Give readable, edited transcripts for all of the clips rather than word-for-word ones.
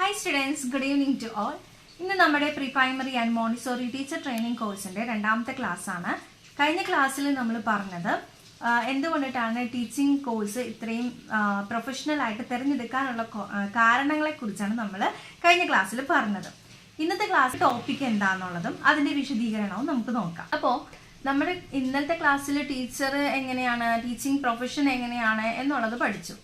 Hi students, good evening to all. ഇന്ന് നമ്മുടെ pre primary and Montessori teacher training കോഴ്സിന്റെ രണ്ടാമത്തെ ക്ലാസ് ആണ്. കഴിഞ്ഞ ക്ലാസ്സിൽ നമ്മൾ പറഞ്ഞത് എന്തുകൊണ്ടിട്ടാണ് ടീച്ചിങ് കോഴ്സ് ഇത്രയും പ്രൊഫഷണൽ ആയിട്ട് തിരഞ്ഞെടുക്കാനുള്ള കാരണങ്ങളെ കുറിച്ചാണ് നമ്മൾ കഴിഞ്ഞ ക്ലാസ്സിൽ പറഞ്ഞത്. ഇന്നത്തെ ക്ലാസ് ടോപ്പിക് എന്താണെന്നുള്ളതും അതിന്റെ വിശദീകരണവും നമുക്ക് നോക്കാം. അപ്പോൾ നമ്മുടെ ഇന്നത്തെ ക്ലാസ്സിൽ ടീച്ചർ എങ്ങനെയാണ്, ടീച്ചിങ് പ്രൊഫഷൻ എങ്ങനെയാണ് എന്നുള്ളത് പഠിച്ചു.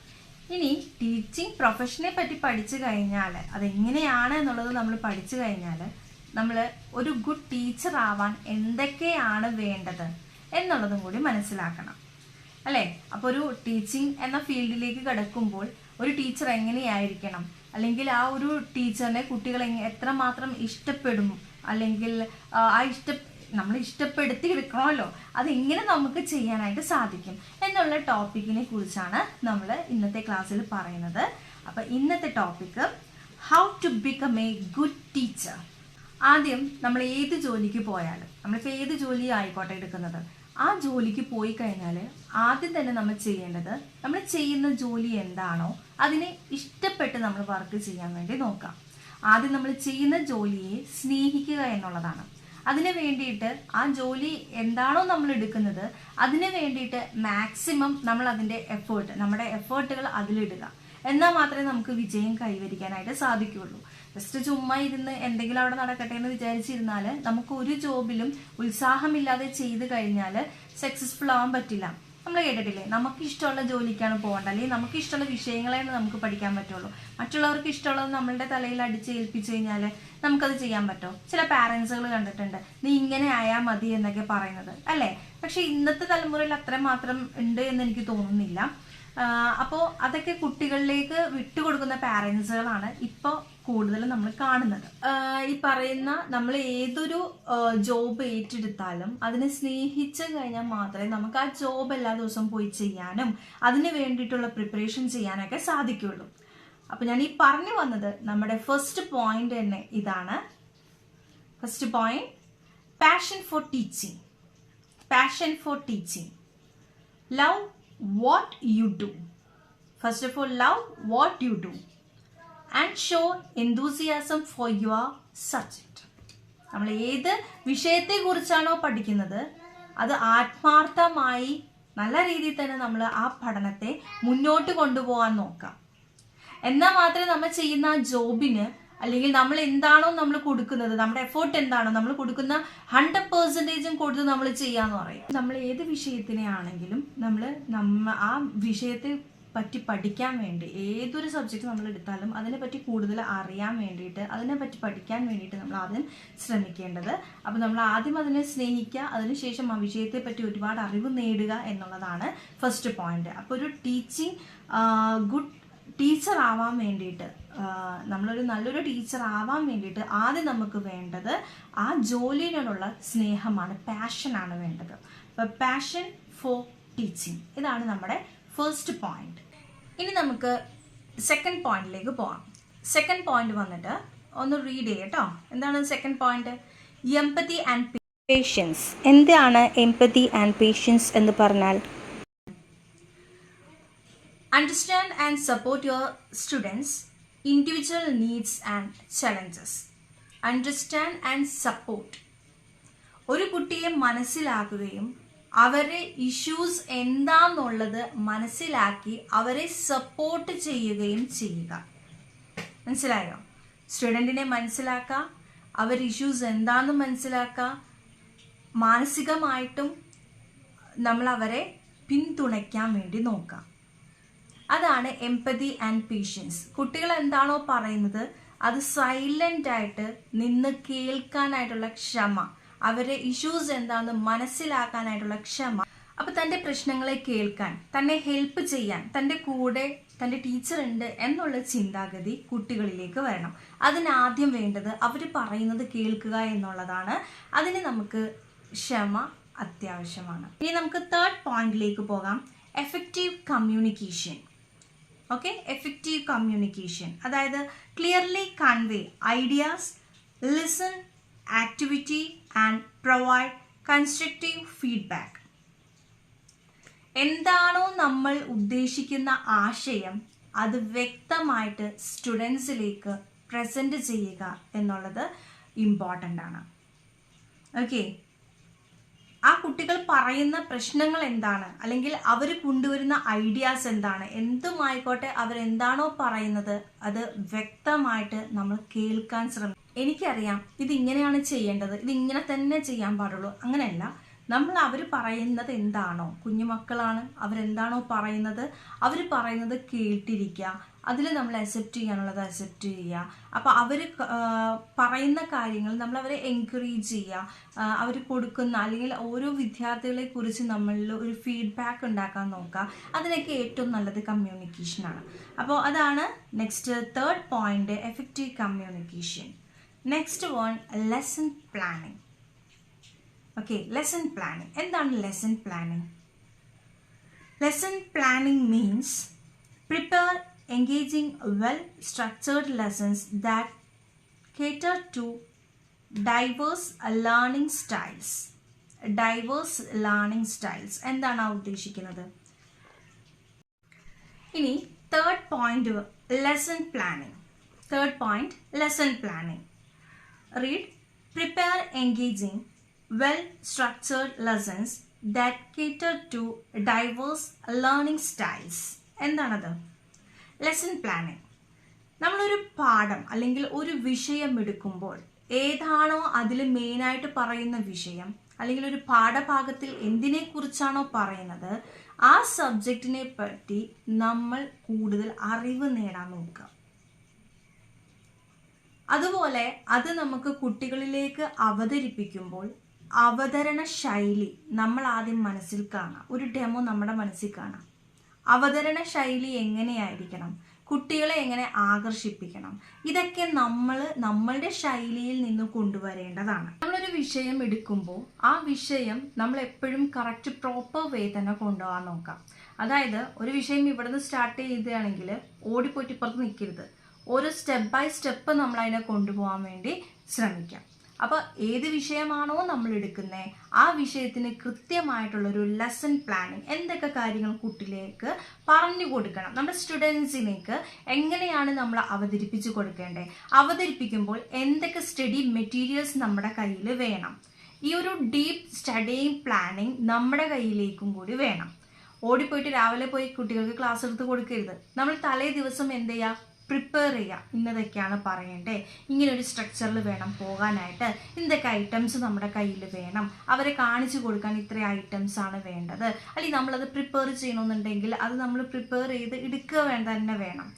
ഇനി ടീച്ചിങ് പ്രൊഫഷനെ പറ്റി പഠിച്ചു കഴിഞ്ഞാൽ അതെങ്ങനെയാണ് എന്നുള്ളത് നമ്മൾ പഠിച്ചു കഴിഞ്ഞാൽ നമ്മൾ ഒരു ഗുഡ് ടീച്ചർ ആവാൻ എന്തൊക്കെയാണ് വേണ്ടത് എന്നുള്ളതും കൂടി മനസ്സിലാക്കണം അല്ലേ. അപ്പോൾ ഒരു ടീച്ചിങ് എന്ന ഫീൽഡിലേക്ക് കടക്കുമ്പോൾ ഒരു ടീച്ചർ എങ്ങനെയായിരിക്കണം, അല്ലെങ്കിൽ ആ ഒരു ടീച്ചറിനെ കുട്ടികൾ എത്രമാത്രം ഇഷ്ടപ്പെടും, അല്ലെങ്കിൽ നമ്മൾ ഇഷ്ടപ്പെടുത്തി എടുക്കണമല്ലോ, അതെങ്ങനെ നമുക്ക് ചെയ്യാനായിട്ട് സാധിക്കും എന്നുള്ള ടോപ്പിക്കിനെ കുറിച്ചാണ് നമ്മൾ ഇന്നത്തെ ക്ലാസ്സിൽ പറയുന്നത്. അപ്പം ഇന്നത്തെ topic how to become a good teacher. ആദ്യം നമ്മൾ ഏത് ജോലിക്ക് പോയാലും, നമ്മളിപ്പോൾ ഏത് ജോലി ആയിക്കോട്ടെ എടുക്കുന്നത്, ആ ജോലിക്ക് പോയി കഴിഞ്ഞാൽ ആദ്യം തന്നെ നമ്മൾ ചെയ്യേണ്ടത് നമ്മൾ ചെയ്യുന്ന ജോലി എന്താണോ അതിനെ ഇഷ്ടപ്പെട്ട് നമ്മൾ വർക്ക് ചെയ്യാൻ വേണ്ടി നോക്കാം. ആദ്യം നമ്മൾ ചെയ്യുന്ന ജോലിയെ സ്നേഹിക്കുക എന്നുള്ളതാണ്. അതിന് വേണ്ടിയിട്ട് ആ ജോലി എന്താണോ നമ്മൾ എടുക്കുന്നത് അതിന് വേണ്ടിയിട്ട് മാക്സിമം നമ്മൾ അതിൻ്റെ നമ്മുടെ എഫേർട്ടുകൾ അതിലിടുക. എന്നാൽ മാത്രമേ നമുക്ക് വിജയം കൈവരിക്കാനായിട്ട് സാധിക്കുകയുള്ളൂ. ജസ്റ്റ് ചുമ്മാ ഇരുന്ന് എന്തെങ്കിലും അവിടെ നടക്കട്ടെ എന്ന് വിചാരിച്ചിരുന്നാൽ നമുക്ക് ഒരു ജോബിലും ഉത്സാഹമില്ലാതെ ചെയ്ത് കഴിഞ്ഞാൽ സക്സസ്ഫുൾ ആവാൻ പറ്റില്ല. നമ്മൾ കേട്ടിട്ടില്ലേ, നമുക്ക് ഇഷ്ടമുള്ള ജോലിക്കാണ് പോകേണ്ടത്, അല്ലെങ്കിൽ നമുക്ക് ഇഷ്ടമുള്ള വിഷയങ്ങളാണ് നമുക്ക് പഠിക്കാൻ പറ്റുള്ളൂ. മറ്റുള്ളവർക്ക് ഇഷ്ടമുള്ളത് നമ്മളുടെ തലയിൽ അടിച്ച് ഏൽപ്പിച്ചു കഴിഞ്ഞാൽ നമുക്കത് ചെയ്യാൻ പറ്റുമോ? ചില പാരൻസുകൾ കണ്ടിട്ടുണ്ട്, നീ ഇങ്ങനെ ആയാൽ മതി എന്നൊക്കെ പറയുന്നത് അല്ലേ. പക്ഷെ ഇന്നത്തെ തലമുറയിൽ അത്രമാത്രം ഉണ്ട് എന്ന് എനിക്ക് തോന്നുന്നില്ല. അപ്പോൾ അതൊക്കെ കുട്ടികളിലേക്ക് വിട്ടുകൊടുക്കുന്ന പാരൻസുകളാണ് ഇപ്പോൾ കൂടുതലും നമ്മൾ കാണുന്നത്. ഈ പറയുന്ന നമ്മൾ ഏതൊരു ജോബ് ഏറ്റെടുത്താലും അതിനെ സ്നേഹിച്ചു കഴിഞ്ഞാൽ മാത്രമേ നമുക്ക് ആ ജോബ് എല്ലാ ദിവസവും പോയി ചെയ്യാനും അതിന് വേണ്ടിയിട്ടുള്ള പ്രിപ്പറേഷൻ ചെയ്യാനൊക്കെ സാധിക്കുള്ളൂ. അപ്പം ഞാൻ ഈ പറഞ്ഞു വന്നത് നമ്മുടെ ഫസ്റ്റ് പോയിന്റ് തന്നെ ഇതാണ്. First point, passion for teaching. Passion for teaching. Love what you do. First of all, love what you do and show enthusiasm for your subject. നമ്മൾ ഏത് വിഷയത്തെ കുറിച്ചാണോ പഠിക്കുന്നത് അത് ആത്മാർത്ഥമായി നല്ല രീതിയിൽ തന്നെ നമ്മൾ ആ പഠനത്തെ മുന്നോട്ട് കൊണ്ടുപോകാൻ നോക്കാം. എന്നാൽ മാത്രമേ നമ്മൾ ചെയ്യുന്ന ആ ജോബിന്, അല്ലെങ്കിൽ നമ്മൾ എന്താണോ നമ്മൾ കൊടുക്കുന്നത്, നമ്മുടെ എഫേർട്ട് എന്താണോ നമ്മൾ കൊടുക്കുന്ന 100% കൊടുത്ത് നമ്മൾ ചെയ്യാന്ന് പറയും. നമ്മൾ ഏത് വിഷയത്തിനെ ആണെങ്കിലും നമ്മൾ ആ വിഷയത്തെ പറ്റി പഠിക്കാൻ വേണ്ടി, ഏതൊരു സബ്ജക്റ്റ് നമ്മൾ എടുത്താലും അതിനെപ്പറ്റി കൂടുതൽ അറിയാൻ വേണ്ടിയിട്ട്, അതിനെപ്പറ്റി പഠിക്കാൻ വേണ്ടിയിട്ട് നമ്മൾ ആദ്യം ശ്രമിക്കേണ്ടത്. അപ്പോൾ നമ്മൾ ആദ്യം അതിനെ സ്നേഹിക്കുക, അതിനുശേഷം ആ വിഷയത്തെ പറ്റി ഒരുപാട് അറിവ് നേടുക എന്നുള്ളതാണ് ഫസ്റ്റ് പോയിന്റ്. അപ്പോൾ ഒരു ഗുഡ് ടീച്ചർ ആവാൻ വേണ്ടിയിട്ട്, നമ്മളൊരു നല്ലൊരു ടീച്ചർ ആവാൻ വേണ്ടിയിട്ട് ആദ്യം നമുക്ക് വേണ്ടത് ആ ജോലിയോടുള്ള സ്നേഹമാണ്, പാഷനാണ് വേണ്ടത്. അപ്പോൾ പാഷൻ ഫോർ ടീച്ചിങ്, ഇതാണ് നമ്മുടെ ഫസ്റ്റ് പോയിന്റ്. ഇനി നമുക്ക് സെക്കൻഡ് പോയിന്റിലേക്ക് പോകാം. സെക്കൻഡ് പോയിന്റ് വന്നിട്ട് ഒന്ന് റീഡ് ചെയ്യട്ടോ. എന്താണ് second point? Empathy and patience. എന്താണ് എംപതി ആൻഡ് പേഷ്യൻസ് എന്ന് പറഞ്ഞാൽ? Understand and support your students' individual needs and challenges. Understand and support. ഒരു കുട്ടിയെ മനസ്സിലാക്കുകയും അവരുടെ ഇഷ്യൂസ് എന്താന്നുള്ളത് മനസ്സിലാക്കി അവരെ സപ്പോർട്ട് ചെയ്യുകയും ചെയ്യുക. മനസ്സിലായോ? സ്റ്റുഡൻറ്റിനെ മനസ്സിലാക്കുക, അവരുടെ ഇഷ്യൂസ് എന്താണെന്ന് മനസ്സിലാക്കുക, മാനസികമായിട്ടും നമ്മൾ അവരെ പിന്തുണയ്ക്കാൻ വേണ്ടി നോക്കാം. അതാണ് എംപതി ആൻഡ് പേഷ്യൻസ്. കുട്ടികൾ എന്താണോ പറയുന്നത് അത് സൈലന്റ് ആയിട്ട് നിന്ന് കേൾക്കാനായിട്ടുള്ള ക്ഷമ, അവരുടെ ഇഷ്യൂസ് എന്താണെന്ന് മനസ്സിലാക്കാനായിട്ടുള്ള ക്ഷമ. അപ്പൊ തന്റെ പ്രശ്നങ്ങളെ കേൾക്കാൻ, തന്നെ ഹെൽപ്പ് ചെയ്യാൻ തന്റെ കൂടെ തന്റെ ടീച്ചർ ഉണ്ട് എന്നുള്ള ചിന്താഗതി കുട്ടികളിലേക്ക് വരണം. അതിനാദ്യം വേണ്ടത് അവർ പറയുന്നത് കേൾക്കുക എന്നുള്ളതാണ്. അതിന് നമുക്ക് ക്ഷമ അത്യാവശ്യമാണ്. ഇനി നമുക്ക് തേർഡ് പോയിന്റിലേക്ക് പോകാം. Effective communication. Okay, effective communication അതായത് clearly convey ideas, listen, activity and provide constructive feedback. എന്താണോ നമ്മൾ ഉദ്ദേശിക്കുന്ന ആശയം അത് വ്യക്തമായിട്ട് സ്റ്റുഡൻസിലേക്ക് പ്രസൻറ്റ് ചെയ്യുക എന്നുള്ളത് ഇമ്പോർട്ടൻ്റ് ആണ്. ഓക്കെ, ആ കുട്ടികൾ പറയുന്ന പ്രശ്നങ്ങൾ എന്താണ്, അല്ലെങ്കിൽ അവർ കൊണ്ടുവരുന്ന ഐഡിയാസ് എന്താണ്, എന്തുമായിക്കോട്ടെ അവരെന്താണോ പറയുന്നത് അത് വ്യക്തമായിട്ട് നമ്മൾ കേൾക്കാൻ ശ്രമിക്കും. എനിക്കറിയാം ഇതിങ്ങനെയാണ് ചെയ്യേണ്ടത്, ഇതിങ്ങനെ തന്നെ ചെയ്യാൻ പാടുള്ളൂ, അങ്ങനെയല്ല. നമ്മൾ അവർ പറയുന്നത് എന്താണോ, കുഞ്ഞുമക്കളാണ്, അവരെന്താണോ പറയുന്നത് അവർ പറയുന്നത് കേട്ടിരിക്കുക, അതിൽ നമ്മൾ അക്സെപ്റ്റ് ചെയ്യാനുള്ളത് അക്സെപ്റ്റ് ചെയ്യുക. അപ്പോൾ അവർ പറയുന്ന കാര്യങ്ങൾ നമ്മൾ അവരെ എൻകറേജ് ചെയ്യുക, അവർ കൊടുക്കുന്ന അല്ലെങ്കിൽ ഓരോ വിദ്യാർത്ഥികളെ കുറിച്ച് നമ്മളിൽ ഒരു ഫീഡ്ബാക്ക് ഉണ്ടാക്കാൻ നോക്കുക. അതിനൊക്കെ ഏറ്റവും നല്ലത് കമ്മ്യൂണിക്കേഷനാണ്. അപ്പോൾ അതാണ് next third point, effective communication. Next one, lesson planning. Okay, lesson planning എന്താണ്? Lesson planning means prepare engaging well-structured lessons that cater to diverse learning styles. എന്താണ് ഉദ്ദേശിക്കുന്നത്? ഇനി third point, lesson planning. Read, prepare engaging well-structured lessons that cater to diverse learning styles. എന്താണത്? Lesson planning. നമ്മളൊരു പാഠം അല്ലെങ്കിൽ ഒരു വിഷയം എടുക്കുമ്പോൾ ഏതാണോ അതിൽ മെയിനായിട്ട് പറയുന്ന വിഷയം, അല്ലെങ്കിൽ ഒരു പാഠഭാഗത്തിൽ എന്തിനെ കുറിച്ചാണോ പറയുന്നത്, ആ സബ്ജക്റ്റിനെ പറ്റി നമ്മൾ കൂടുതൽ അറിവ് നേടാൻ നോക്കുക. അതുപോലെ അത് നമുക്ക് കുട്ടികളിലേക്ക് അവതരിപ്പിക്കുമ്പോൾ അവതരണ ശൈലി നമ്മൾ ആദ്യം മനസ്സിൽ കാണാം, ഒരു ഡെമോ നമ്മുടെ മനസ്സിൽ കാണാം. അവതരണ ശൈലി എങ്ങനെയായിരിക്കണം, കുട്ടികളെ എങ്ങനെ ആകർഷിപ്പിക്കണം, ഇതൊക്കെ നമ്മളുടെ ശൈലിയിൽ നിന്ന് കൊണ്ടുവരേണ്ടതാണ്. നമ്മളൊരു വിഷയം എടുക്കുമ്പോൾ ആ വിഷയം നമ്മൾ എപ്പോഴും കറക്റ്റ് പ്രോപ്പർ വേ തന്നെ കൊണ്ടുപോകാൻ നോക്കാം. അതായത് ഒരു വിഷയം ഇവിടുന്ന് സ്റ്റാർട്ട് ചെയ്യുകയാണെങ്കിൽ ഓടിപ്പോയിട്ട് ഇപ്പുറത്ത് നിൽക്കരുത്. ഓരോ സ്റ്റെപ്പ് ബൈ സ്റ്റെപ്പ് നമ്മൾ അതിനെ കൊണ്ടുപോകാൻ വേണ്ടി ശ്രമിക്കാം. അപ്പോൾ ഏത് വിഷയമാണോ നമ്മൾ എടുക്കുന്നത് ആ വിഷയത്തിന് കൃത്യമായിട്ടുള്ളൊരു ലെസൺ പ്ലാനിങ്, എന്തൊക്കെ കാര്യങ്ങൾ കുട്ടിയിലേക്ക് പറഞ്ഞു കൊടുക്കണം, നമ്മുടെ സ്റ്റുഡൻസിനേക്ക് എങ്ങനെയാണ് നമ്മൾ അവതരിപ്പിച്ച് കൊടുക്കേണ്ടത്, അവതരിപ്പിക്കുമ്പോൾ എന്തൊക്കെ സ്റ്റഡി മെറ്റീരിയൽസ് നമ്മുടെ കയ്യിൽ വേണം, ഈ ഒരു ഡീപ്പ് സ്റ്റഡിങ് പ്ലാനിങ് നമ്മുടെ കയ്യിലേക്കും കൂടി വേണം. ഓടിപ്പോയിട്ട് രാവിലെ പോയി കുട്ടികൾക്ക് ക്ലാസ് എടുത്ത് കൊടുക്കരുത്. നമ്മൾ തലേ ദിവസം എന്ത് ചെയ്യുക, പ്രിപ്പയർ ചെയ്യുക. ഇന്നതൊക്കെയാണ് പറയേണ്ടത്, ഇങ്ങനെ ഒരു സ്ട്രക്ചറിൽ വേണം പോകാനായിട്ട്, എന്തൊക്കെ ഐറ്റംസ് നമ്മുടെ കയ്യിൽ വേണം, അവരെ കാണിച്ചു കൊടുക്കാൻ ഇത്ര ഐറ്റംസ് ആണ് വേണ്ടത്, അല്ലെങ്കിൽ നമ്മളത് പ്രിപ്പയർ ചെയ്യണമെന്നുണ്ടെങ്കിൽ അത് നമ്മൾ പ്രിപ്പയർ ചെയ്ത് എടുക്കുക തന്നെ വേണം.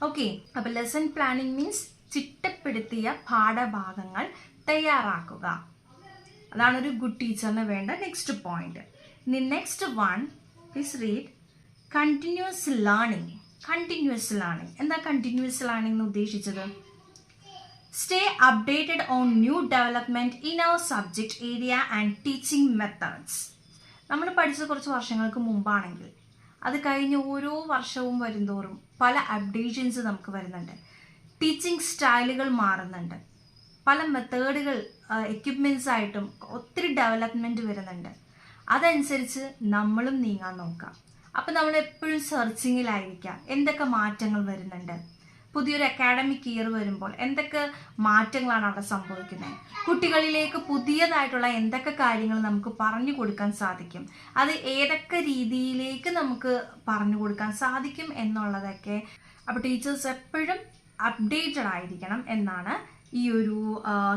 ഓക്കെ, അപ്പോൾ ലെസൺ പ്ലാനിങ് മീൻസ് ചിട്ടപ്പെടുത്തിയ പാഠഭാഗങ്ങൾ തയ്യാറാക്കുക. അതാണ് ഒരു ഗുഡ് ടീച്ചറിന് വേണ്ട next point. Next one is read, continuous learning. എന്താ കണ്ടിന്യൂസ് ലേണിംഗ് എന്ന് ഉദ്ദേശിച്ചത്? Stay updated on new development in our subject area and teaching methods. നമ്മൾ പഠിച്ച കുറച്ച് വർഷങ്ങൾക്ക് മുമ്പാണെങ്കിൽ അത് കഴിഞ്ഞ് ഓരോ വർഷവും വരുന്തോറും പല അപ്ഡേഷൻസ് നമുക്ക് വരുന്നുണ്ട്. ടീച്ചിങ് സ്റ്റൈലുകൾ മാറുന്നുണ്ട്, പല മെത്തേഡുകൾ എക്യുപ്മെന്റ്സ് ആയിട്ടും ഒത്തിരി ഡെവലപ്മെന്റ് വരുന്നുണ്ട്. അതനുസരിച്ച് നമ്മളും നീങ്ങാൻ നോക്കാം. അപ്പം നമ്മൾ എപ്പോഴും സെർച്ചിങ്ങിലായിരിക്കാം, എന്തൊക്കെ മാറ്റങ്ങൾ വരുന്നുണ്ട്, പുതിയൊരു അക്കാഡമിക് ഇയർ വരുമ്പോൾ എന്തൊക്കെ മാറ്റങ്ങളാണ് അവിടെ സംഭവിക്കുന്നത്, കുട്ടികളിലേക്ക് പുതിയതായിട്ടുള്ള എന്തൊക്കെ കാര്യങ്ങൾ നമുക്ക് പറഞ്ഞു കൊടുക്കാൻ സാധിക്കും, അത് ഏതൊക്കെ രീതിയിലേക്ക് നമുക്ക് പറഞ്ഞു കൊടുക്കാൻ സാധിക്കും എന്നുള്ളതൊക്കെ. അപ്പോൾ ടീച്ചേഴ്സ് എപ്പോഴും അപ്ഡേറ്റഡ് ആയിരിക്കണം എന്നാണ് ഈ ഒരു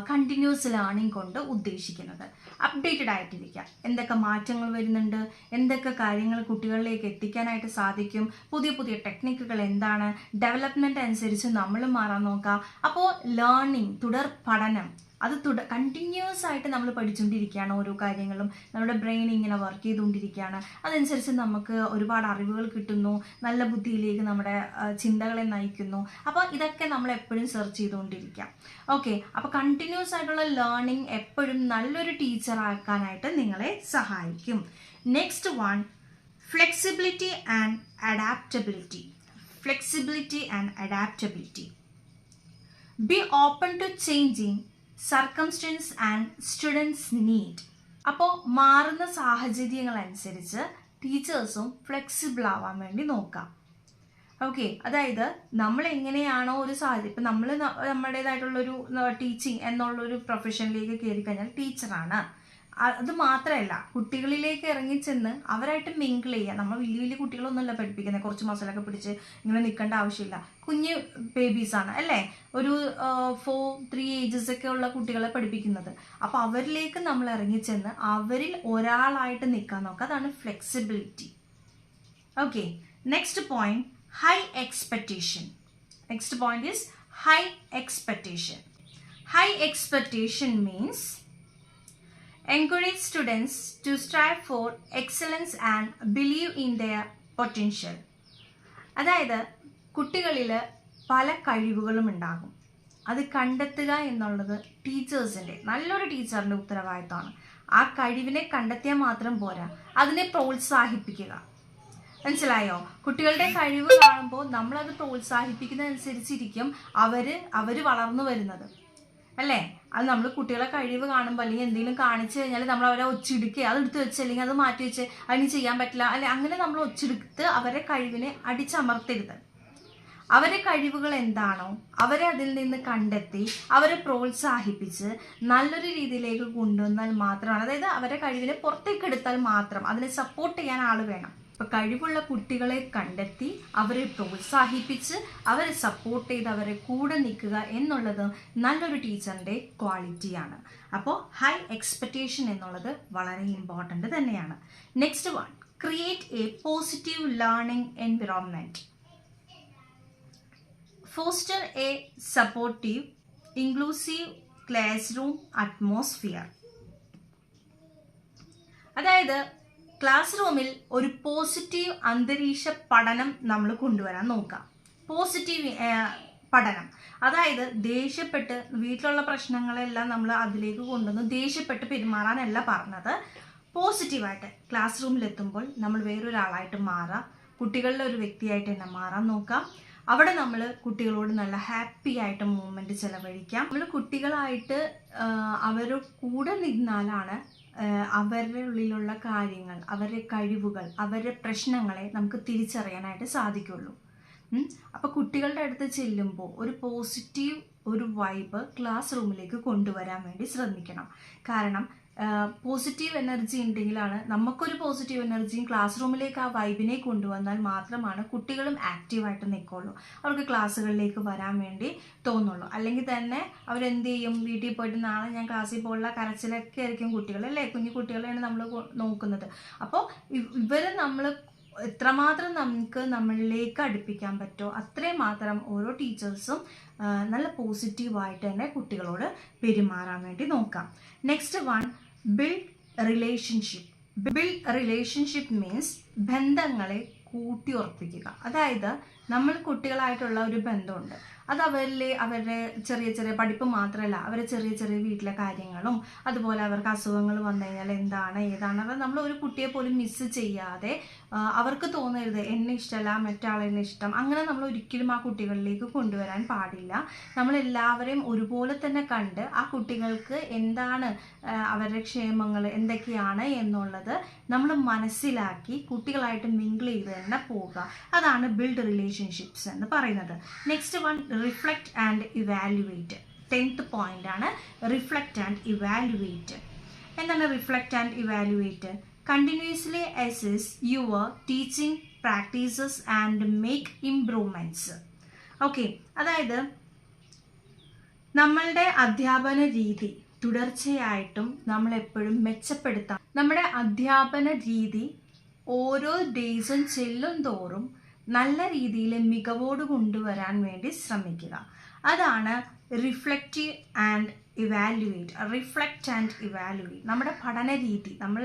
കണ്ടിന്യൂസ് ലേണിംഗ് കൊണ്ട് ഉദ്ദേശിക്കുന്നത്. അപ്ഡേറ്റഡ് ആയിട്ടിരിക്കുക, എന്തൊക്കെ മാറ്റങ്ങൾ വരുന്നുണ്ട്, എന്തൊക്കെ കാര്യങ്ങൾ കുട്ടികളിലേക്ക് എത്തിക്കാനായിട്ട് സാധിക്കും, പുതിയ പുതിയ ടെക്നിക്കുകൾ എന്താണ്, ഡെവലപ്മെന്റ് അനുസരിച്ച് നമ്മൾ മാറാൻ നോക്കുക. അപ്പോൾ ലേണിംഗ്, തുടർ പഠനം, അത് കണ്ടിന്യൂസ് ആയിട്ട് നമ്മൾ പഠിച്ചുകൊണ്ടിരിക്കുകയാണ്. ഓരോ കാര്യങ്ങളും നമ്മുടെ ബ്രെയിൻ ഇങ്ങനെ വർക്ക് ചെയ്തുകൊണ്ടിരിക്കുകയാണ്. അതനുസരിച്ച് നമുക്ക് ഒരുപാട് അറിവുകൾ കിട്ടുന്നു, നല്ല ബുദ്ധിയിലേക്ക് നമ്മുടെ ചിന്തകളെ നയിക്കുന്നു. അപ്പോൾ ഇതൊക്കെ നമ്മൾ എപ്പോഴും സെർച്ച് ചെയ്തുകൊണ്ടിരിക്കാം. ഓക്കെ, അപ്പോൾ കണ്ടിന്യൂസ് ആയിട്ടുള്ള ലേണിംഗ് എപ്പോഴും നല്ലൊരു ടീച്ചർ ആക്കാനായിട്ട് നിങ്ങളെ സഹായിക്കും. Next one, flexibility and adaptability. Be open to changing circumstances and students need. അപ്പോൾ മാറുന്ന സാഹചര്യങ്ങൾ അനുസരിച്ച് ടീച്ചേഴ്സും ഫ്ലെക്സിബിൾ ആവാൻ വേണ്ടി നോക്കാം. ഓക്കെ, അതായത് നമ്മൾ എങ്ങനെയാണോ ഒരു സാഹചര്യം, ഇപ്പം നമ്മൾ നമ്മുടേതായിട്ടുള്ളൊരു ടീച്ചിങ് എന്നുള്ളൊരു പ്രൊഫഷനിലേക്ക് കയറി കഴിഞ്ഞാൽ ടീച്ചറാണ്. അത് മാത്രമല്ല, കുട്ടികളിലേക്ക് ഇറങ്ങിച്ചെന്ന് അവരായിട്ട് മിങ്കിൾ ചെയ്യുക. നമ്മൾ വലിയ വലിയ കുട്ടികളൊന്നുമല്ല പഠിപ്പിക്കുന്നത്, കുറച്ച് മസാലൊക്കെ പിടിച്ച് ഇങ്ങനെ നിൽക്കേണ്ട ആവശ്യമില്ല. കുഞ്ഞ് ബേബീസാണ് അല്ലേ, ഒരു 4-3 ഏജസ് ഒക്കെ ഉള്ള കുട്ടികളെ പഠിപ്പിക്കുന്നത്. അപ്പോൾ അവരിലേക്ക് നമ്മൾ ഇറങ്ങിച്ചെന്ന് അവരിൽ ഒരാളായിട്ട് നിൽക്കാൻ നോക്കുക. അതാണ് flexibility. Okay, next point, high expectation. Next point is high expectation. High expectation means encourage students to strive for excellence and believe in their potential. അതായത് കുട്ടികളിൽ പല കഴിവുകളും ഉണ്ടാകും. അത് കണ്ടെത്തുക എന്നുള്ളത് ടീച്ചേഴ്സിൻ്റെ, നല്ലൊരു ടീച്ചറിൻ്റെ ഉത്തരവാദിത്തമാണ്. ആ കഴിവിനെ കണ്ടെത്തിയാൽ മാത്രം പോരാ, അതിനെ പ്രോത്സാഹിപ്പിക്കുക. മനസ്സിലായോ? കുട്ടികളുടെ കഴിവ് കാണുമ്പോൾ നമ്മളത് പ്രോത്സാഹിപ്പിക്കുന്നതനുസരിച്ചിരിക്കും അവർ വളർന്നു വരുന്നത് അല്ലേ. അത് നമ്മൾ കുട്ടികളെ കഴിവ് കാണുമ്പോൾ അല്ലെങ്കിൽ എന്തെങ്കിലും കാണിച്ചു കഴിഞ്ഞാൽ നമ്മൾ അവരെ ഒച്ചെടുക്കുക, അത് എടുത്ത് വെച്ച് അല്ലെങ്കിൽ അത് മാറ്റി വെച്ച് അതിന് ചെയ്യാൻ പറ്റില്ല അല്ലെ, അങ്ങനെ നമ്മൾ ഒച്ചെടുത്ത് അവരെ കഴിവിനെ അടിച്ചമർത്തരുത്. അവരുടെ കഴിവുകൾ എന്താണോ അവരെ അതിൽ നിന്ന് കണ്ടെത്തി അവരെ പ്രോത്സാഹിപ്പിച്ച് നല്ലൊരു രീതിയിലേക്ക് കൊണ്ടുവന്നാൽ മാത്രമാണ്, അതായത് അവരുടെ കഴിവിനെ പുറത്തേക്ക് എടുത്താൽ മാത്രം, അതിനെ സപ്പോർട്ട് ചെയ്യാൻ ആൾ വേണം. അപ്പോൾ കഴിവുള്ള കുട്ടികളെ കണ്ടെത്തി അവരെ പ്രോത്സാഹിപ്പിച്ച് അവരെ സപ്പോർട്ട് ചെയ്ത് അവരെ കൂടെ നിൽക്കുക എന്നുള്ളത് നല്ലൊരു ടീച്ചറിൻ്റെ ക്വാളിറ്റിയാണ്. അപ്പോൾ ഹൈ എക്സ്പെക്റ്റേഷൻ എന്നുള്ളത് വളരെ ഇമ്പോർട്ടൻ്റ് തന്നെയാണ്. Next one, create A positive learning environment. Foster A supportive inclusive class room atmosphere. അതായത് ക്ലാസ് റൂമിൽ ഒരു പോസിറ്റീവ് അന്തരീക്ഷ പഠനം നമ്മൾ കൊണ്ടുവരാൻ നോക്കാം. പോസിറ്റീവ് പഠനം, അതായത് ദേഷ്യപ്പെട്ട് വീട്ടിലുള്ള പ്രശ്നങ്ങളെല്ലാം നമ്മൾ അതിലേക്ക് കൊണ്ടുവന്ന് ദേഷ്യപ്പെട്ട് പെരുമാറാനല്ല പറഞ്ഞത്. പോസിറ്റീവായിട്ട് ക്ലാസ് റൂമിലെത്തുമ്പോൾ നമ്മൾ വേറൊരാളായിട്ട് മാറാം, കുട്ടികളുടെ ഒരു വ്യക്തിയായിട്ട് തന്നെ മാറാൻ നോക്കാം. അവിടെ നമ്മൾ കുട്ടികളോട് നല്ല ഹാപ്പി ആയിട്ട് മൂമെൻറ്റ് ചിലവഴിക്കാം. നമ്മൾ കുട്ടികളായിട്ട് അവരുടെ കൂടെ നിന്നാലാണ് അവരുടെ ഉള്ളിലുള്ള കാര്യങ്ങൾ, അവരുടെ കഴിവുകൾ, അവരുടെ പ്രശ്നങ്ങളെ നമുക്ക് തിരിച്ചറിയാനായിട്ട് സാധിക്കുള്ളൂ. അപ്പോൾ കുട്ടികളുടെ അടുത്ത് ചെല്ലുമ്പോൾ ഒരു പോസിറ്റീവ് ഒരു വൈബ് ക്ലാസ് റൂമിലേക്ക് കൊണ്ടുവരാൻ വേണ്ടി ശ്രമിക്കണം. കാരണം പോസിറ്റീവ് എനർജി ഉണ്ടെങ്കിലാണ് നമുക്കൊരു പോസിറ്റീവ് എനർജിയും ക്ലാസ് റൂമിലേക്ക് ആ വൈബിനെ കൊണ്ടുവന്നാൽ മാത്രമാണ് കുട്ടികളും ആക്റ്റീവായിട്ട് നിൽക്കുള്ളൂ, അവർക്ക് ക്ലാസ്സുകളിലേക്ക് വരാൻ വേണ്ടി തോന്നുള്ളൂ. അല്ലെങ്കിൽ തന്നെ അവരെന്ത് ചെയ്യും, വീട്ടിൽ പോയിട്ട് നാളെ ഞാൻ ക്ലാസ്സിൽ പോലുള്ള കരച്ചിലൊക്കെ ആയിരിക്കും കുട്ടികൾ അല്ലേ, കുഞ്ഞു കുട്ടികളെയാണ് നമ്മൾ നോക്കുന്നത്. അപ്പോൾ ഇവരെ നമ്മൾ എത്രമാത്രം നമുക്ക് നമ്മളിലേക്ക് അടുപ്പിക്കാൻ പറ്റുമോ അത്രയും മാത്രം ഓരോ ടീച്ചേഴ്സും നല്ല പോസിറ്റീവായിട്ട് തന്നെ കുട്ടികളോട് പെരുമാറാൻ വേണ്ടി നോക്കാം. Next one, build relationship. Build relationship means ബന്ധങ്ങളെ കൂട്ടി ഉറപ്പിക്കുക. അതായത് നമ്മൾ കുട്ടികളായിട്ടുള്ള ഒരു ബന്ധമുണ്ട്, അത് അവരുടെ ചെറിയ ചെറിയ പഠിപ്പ് മാത്രമല്ല, അവരുടെ ചെറിയ ചെറിയ വീട്ടിലെ കാര്യങ്ങളും അതുപോലെ അവർക്ക് അസുഖങ്ങൾ വന്നു കഴിഞ്ഞാൽ എന്താണ് ഏതാണ്, അത് നമ്മൾ ഒരു കുട്ടിയെ പോലും മിസ് ചെയ്യാതെ അവർക്ക് തോന്നരുത് എന്നെ ഇഷ്ടമല്ല മറ്റാളെന്നെ ഇഷ്ടം, അങ്ങനെ നമ്മൾ ഒരിക്കലും ആ കുട്ടികളിലേക്ക് കൊണ്ടുവരാൻ പാടില്ല. നമ്മളെല്ലാവരെയും ഒരുപോലെ തന്നെ കണ്ട് ആ കുട്ടികൾക്ക് എന്താണ് അവരുടെ ക്ഷേമങ്ങൾ എന്തൊക്കെയാണ് എന്നുള്ളത് നമ്മൾ മനസ്സിലാക്കി കുട്ടികളായിട്ട് മിങ്കിൾ ചെയ്ത് തന്നെ പോവുക. അതാണ് ബിൽഡ് റിലേഷൻഷിപ്സ് എന്ന് പറയുന്നത്. Next one, reflect and evaluate. 10th point ആണ് റിഫ്ലക്റ്റ് ആൻഡ് ഇവാലുവേറ്റ്. എന്താണ് reflect and evaluate? Continuously assess your teaching practices and make improvements. Okay, അതായത് നമ്മളുടെ അധ്യാപന രീതി തുടർച്ചയായിട്ടും നമ്മളെപ്പോഴും മെച്ചപ്പെടുത്താം. നമ്മുടെ അധ്യാപന രീതി ഓരോ ഡേയ്സും ചെല്ലും തോറും നല്ല രീതിയിൽ മികവോട് കൊണ്ടുവരാൻ വേണ്ടി ശ്രമിക്കുക. അതാണ് reflective and evaluate. Reflect and evaluate. നമ്മുടെ പഠന രീതി, നമ്മൾ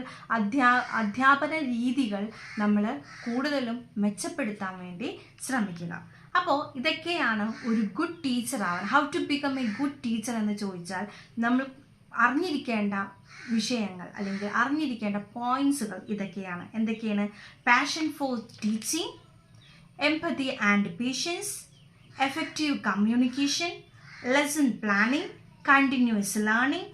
അധ്യാപന രീതികൾ നമ്മൾ കൂടുതലും മെച്ചപ്പെടുത്താൻ വേണ്ടി ശ്രമിക്കുക. അപ്പോൾ ഇതൊക്കെയാണ് ഒരു ഗുഡ് ടീച്ചർ ആവാൻ. How to become a good teacher എന്ന് ചോദിച്ചാൽ നമ്മൾ അറിഞ്ഞിരിക്കേണ്ട വിഷയങ്ങൾ അല്ലെങ്കിൽ അറിഞ്ഞിരിക്കേണ്ട പോയിന്റ്സുകൾ ഇതൊക്കെയാണ്. എന്തൊക്കെയാണ്? Passion for teaching, empathy and patience, effective communication, lesson planning, continuous learning,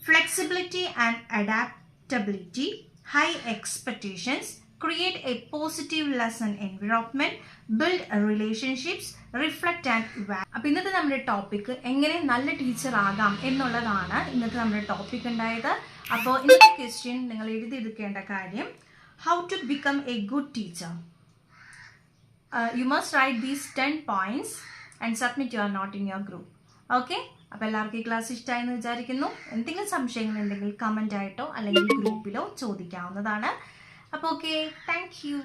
flexibility and adaptability, high expectations, create a positive lesson environment, build relationships, reflect and evaluate. അപ്പോൾ ഇന്നത്തെ നമ്മുടെ ടോപ്പിക് എങ്ങനെ നല്ല ടീച്ചർ ആകാം എന്നുള്ളതാണ് ഇന്നത്തെ നമ്മുടെ ടോപ്പിക് ഉണ്ടായത്. അപ്പോൾ ഇന്നത്തെ ക്വസ്റ്റ്യൻ നിങ്ങൾ എഴുതിയെടുക്കേണ്ട കാര്യം, how to become a good teacher. You must write these 10 points and submit your note in your group. Okay? അപ്പോൾ എല്ലാവർക്കും ഈ ക്ലാസ് ഇഷ്ടമായെന്ന് വിചാരിക്കുന്നു. എന്തെങ്കിലും സംശയങ്ങളുണ്ടെങ്കിൽ കമൻ്റ് ആയിട്ടോ അല്ലെങ്കിൽ ഗ്രൂപ്പിലോ ചോദിക്കാവുന്നതാണ്. അപ്പോൾ ഓക്കെ, താങ്ക് യു.